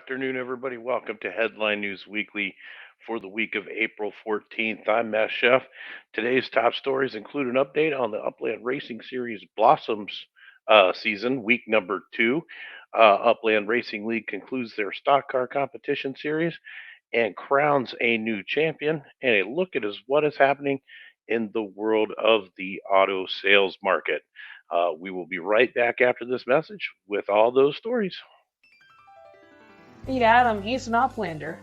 afternoon, everybody. Welcome to Headline News Weekly for the week of April 14th. I'm Matt Chef. Today's top stories include an update on the Upland Racing Series Blossoms season, week number two. Upland Racing League concludes their stock car competition series and crowns a new champion. And a look at what is happening in the world of the auto sales market. We will be right back after this message with all those stories. Meet Adam, he's an Uplander.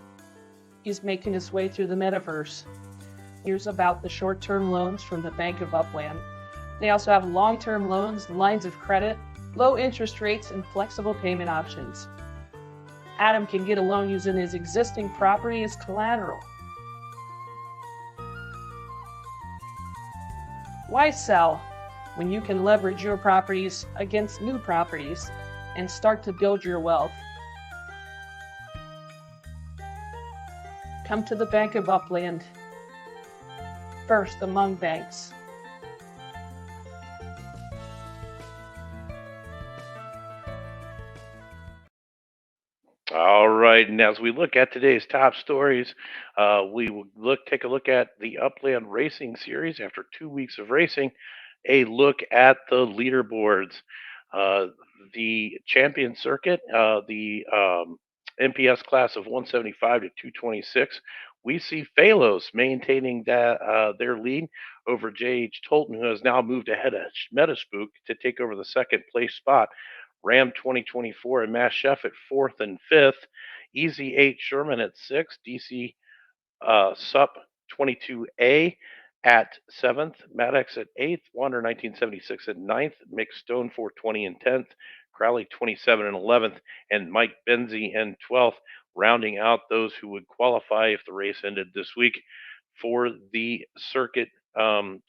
He's making his way through the metaverse. Here's about the short-term loans from the Bank of Upland. They also have long-term loans, lines of credit, low interest rates, and flexible payment options. Adam can get a loan using his existing property as collateral. Why sell when you can leverage your properties against new properties and start to build your wealth? Come to the Bank of Upland, first among banks. All right, and as we look at today's top stories, we will take a look at the Upland Racing Series after 2 weeks of racing. A look at the leaderboards, uh, the champion circuit, the MPS class of 175 to 226. We see Phalos maintaining their lead over JH Tolton, who has now moved ahead of Metaspook to take over the second place spot. Ram 2024 and Mass Chef at fourth and fifth. Easy 8 Sherman at sixth. DC Sup 22A at seventh. Maddox at eighth. Wander 1976 at ninth. Mick Stone 420 and 10th. Crowley 27 and 11th. And Mike Benzie in 12th, rounding out those who would qualify if the race ended this week for the circuit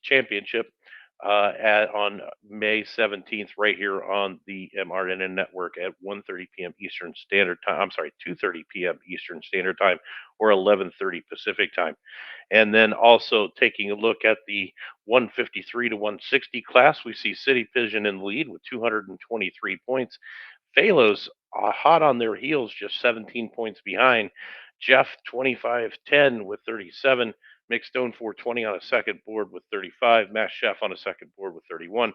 championship on May 17th, right here on the MRNN network at 1:30 p.m. Eastern Standard Time. I'm sorry, 2:30 p.m. Eastern Standard Time, or 11:30 Pacific Time. And then also taking a look at the 153 to 160 class, we see City Pigeon in the lead with 223 points. Phalos hot on their heels, just 17 points behind. Jeff 25-10 with 37. Mick Stone 420 on a second board with 35. Mass Chef on a second board with 31.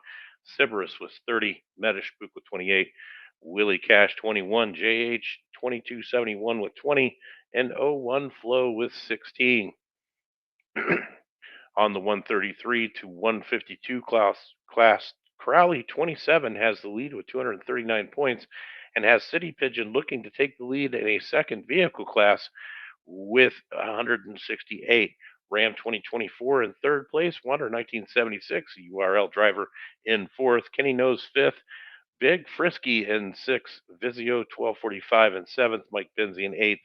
Sybaris with 30. Metashpook with 28. Willie Cash 21. JH 2271 with 20. And O1 Flow with 16. On the 133 to 152 class, Crowley 27 has the lead with 239 points and has City Pigeon looking to take the lead in a second vehicle class with 168. Ram 2024 in third place, Wander 1976, URL driver in fourth, Kenny Knows fifth, Big Frisky in sixth, Vizio 1245 in seventh, Mike Benzie in eighth,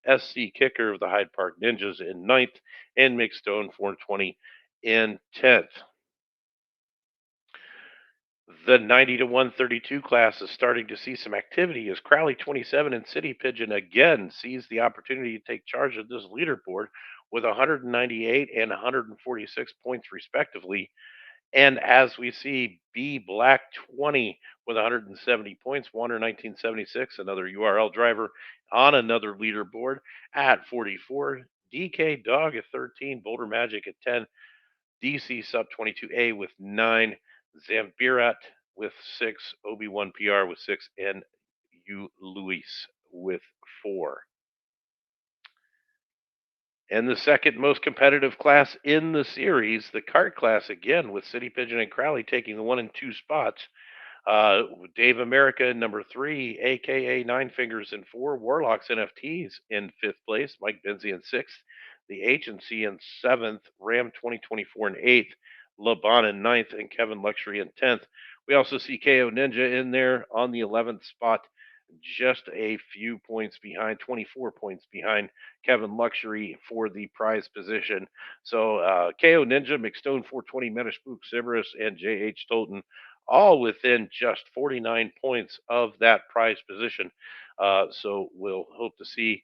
SC Kicker of the Hyde Park Ninjas in ninth, and Mick Stone 420 in 10th. The 90 to 132 class is starting to see some activity as Crowley 27 and City Pigeon again sees the opportunity to take charge of this leaderboard with 198 and 146 points respectively. And as we see, B Black 20 with 170 points, Wander 1976, another URL driver on another leaderboard at 44. DK Dog at 13, Boulder Magic at 10, DC Sub 22A with 9, Zambirat with 6, Obi-Wan PR with 6, and U Luis with 4. And the second most competitive class in the series, the kart class, again with City Pigeon and Crowley taking the 1 and 2 spots. Dave America in number 3, aka Nine Fingers in 4, Warlocks NFTs in 5th place, Mike Benzie in 6th, The Agency in 7th, Ram 2024 in 8th, LeBon in 9th, and Kevin Luxury in 10th. We also see KO Ninja in there on the 11th spot, just a few points behind, 24 points behind Kevin Luxury for the prize position. So KO Ninja, McStone 420, Metaspook, Sybaris, and JH Tolton all within just 49 points of that prize position. So we'll hope to see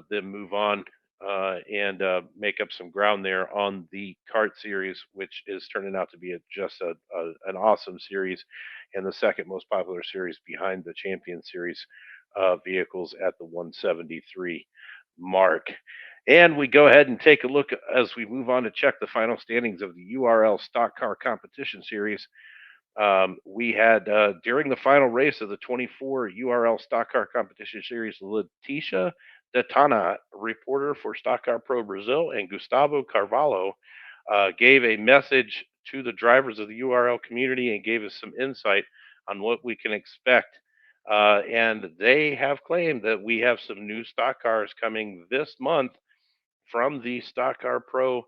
them move on and make up some ground there on the kart series, which is turning out to be an awesome series and the second most popular series behind the Champion Series vehicles at the 173 mark. And we go ahead and take a look as we move on to check the final standings of the URL Stock Car Competition Series. We had during the final race of the 24 URL Stock Car Competition Series, Leticia Detana, reporter for Stock Car Pro Brazil, and Gustavo Carvalho gave a message to the drivers of the URL community and gave us some insight on what we can expect. And they have claimed that we have some new stock cars coming this month from the Stock Car Pro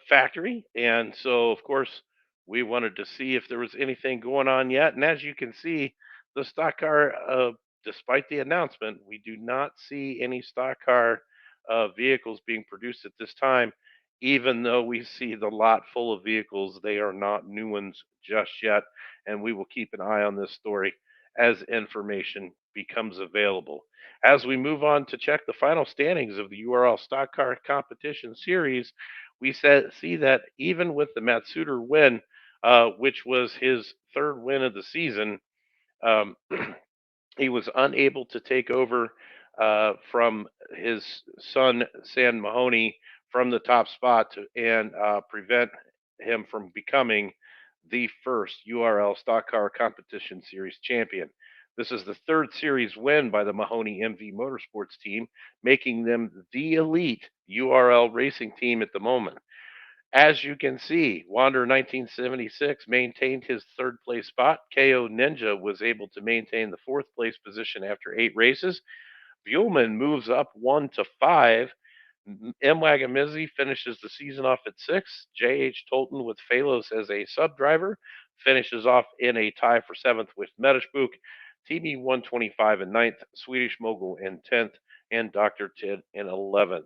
factory. And so, of course, we wanted to see if there was anything going on yet. And as you can see, the stock car, despite the announcement, we do not see any stock car vehicles being produced at this time. Even though we see the lot full of vehicles, they are not new ones just yet. And we will keep an eye on this story as information becomes available. As we move on to check the final standings of the URL Stock Car Competition Series, we see that even with the Matsuda win, which was his third win of the season, um, he was unable to take over from his son San Mahoney from the top spot and prevent him from becoming the first URL Stock Car Competition Series champion. This is the third series win by the Mahoney MV Motorsports team, making them the elite URL racing team at the moment. As you can see, Wander 1976 maintained his third place spot. KO Ninja was able to maintain the fourth place position after 8 races. Buellman moves up 1 to 5. M. Wagamizzi finishes the season off at 6. J.H. Tolton with Phalos as a sub driver finishes off in a tie for 7th with Medishbook. TB 125 in 9th, Swedish Mogul in 10th, and Dr. Tid in 11th.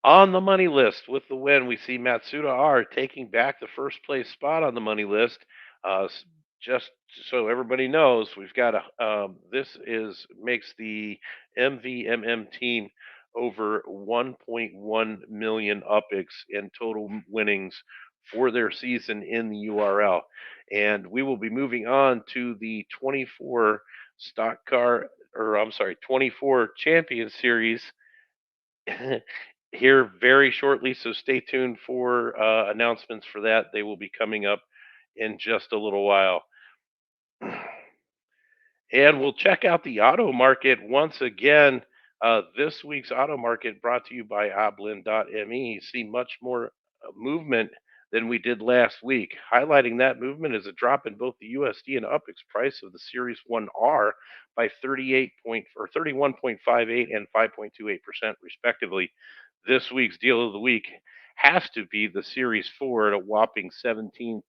On the money list with the win, we see Matsuda R taking back the first place spot on the money list. Just so everybody knows, we've got a this is makes the MVMM team over 1.1 million UPICs in total winnings for their season in the URL. And we will be moving on to the 24 stock car, or I'm sorry, 24 champion series here very shortly. So stay tuned for announcements for that. They will be coming up in just a little while. And we'll check out the auto market once again. This week's auto market brought to you by Oblin.me. See much more movement than we did last week. Highlighting that movement is a drop in both the USD and UPIX price of the Series 1R by 38 point or 31.58 and 5.28% respectively. This week's deal of the week has to be the Series 4 at a whopping 17.11%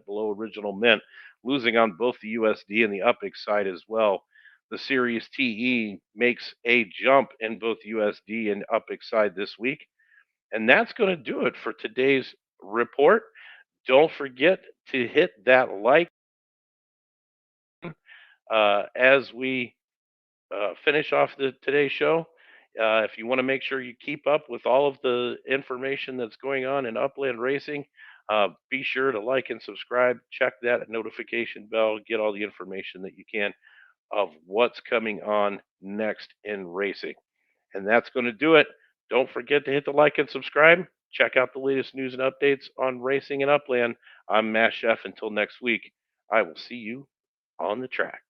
below original mint, losing on both the USD and the UPIX side as well. The Series TE makes a jump in both USD and UPIX side this week. And that's going to do it for today's report. Don't forget to hit that like as we finish off today's show. If you want to make sure you keep up with all of the information that's going on in upland racing, be sure to like and subscribe. Check that notification bell. Get all the information that you can of what's coming on next in racing. And that's going to do it. Don't forget to hit the like and subscribe. Check out the latest news and updates on racing and upland. I'm Matt Chef. Until next week, I will see you on the track.